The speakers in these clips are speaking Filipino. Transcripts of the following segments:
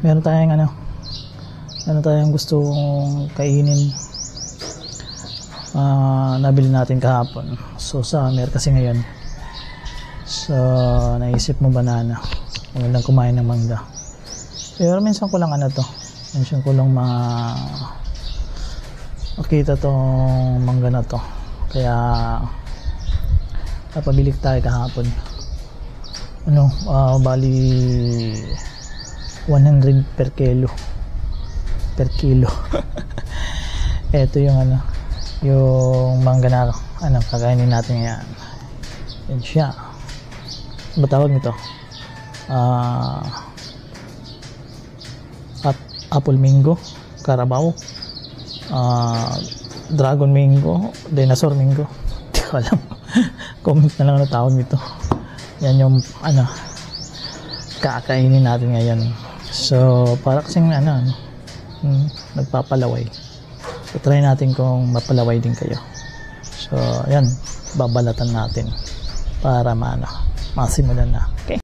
meron tayong gustong kainin. Nabili natin kahapon. So summer kasi ngayon. So naisip mo banana. Magandang kumain ng mangga. Pero minsan ko lang minsan ko lang makita tong mangga na to. Kaya napabili tayo kahapon. Bali 100 per kilo. Ito yung yung mangga na kakainin natin ngayon. Yan siya. Ano ba tawag nito? Apple mango, Carabao, dragon mango, dinosaur mango. Hindi ko alam. Comment na lang na tawag nito. Yan yung kakainin natin ngayon. So para kasing nagpapalaway. So try natin kung mapalaway din kayo. So yan, babalatan natin para masimulan na. Okay.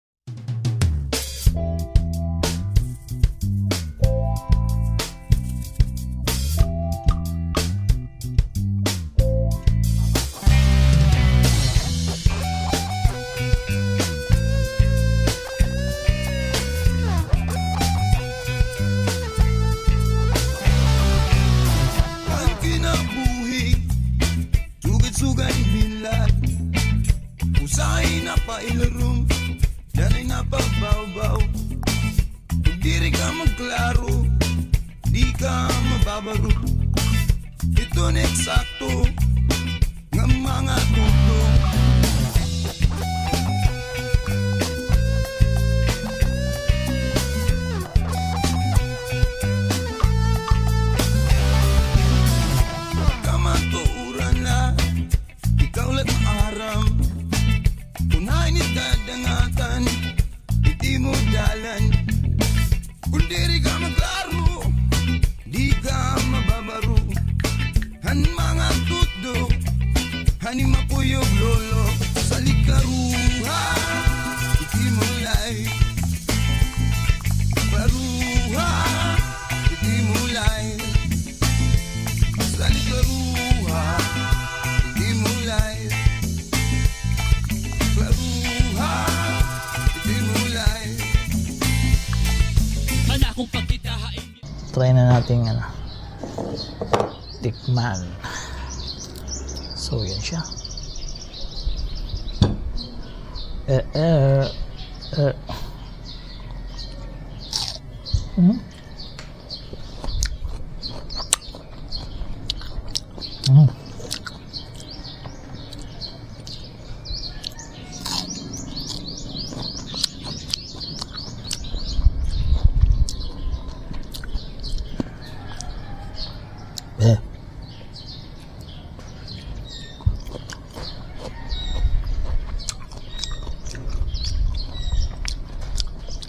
Sugan bilat usay na pailarum dali na pabaw-baw kung diri ka magklaro di ka mababaro ito na eksakto ng mga tutong kung diri ka maglaro di ka mababaro han mga tutdo hani mapuyog lolo sa likaruha iti mulay baruha iti mulay sa likaruha iti mulay baruha iti mulay. Try na natin tikman. So yan siya.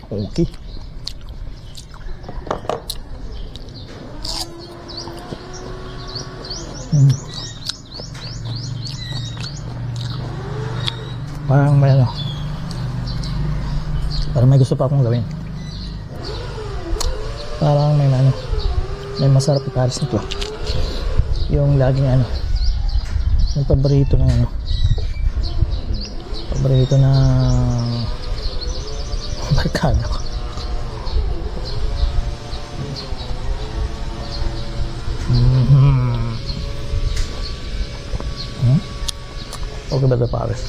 Okay. Parang may gusto pa akong gawin. Parang may masarap na pares nito. Yung laging yung paborito ng barkada ko. Okay ba ito pares?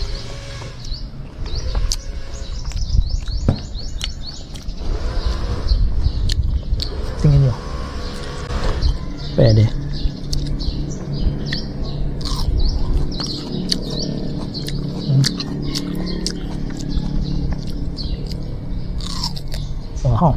Tingin nyo. Pwede. Wow.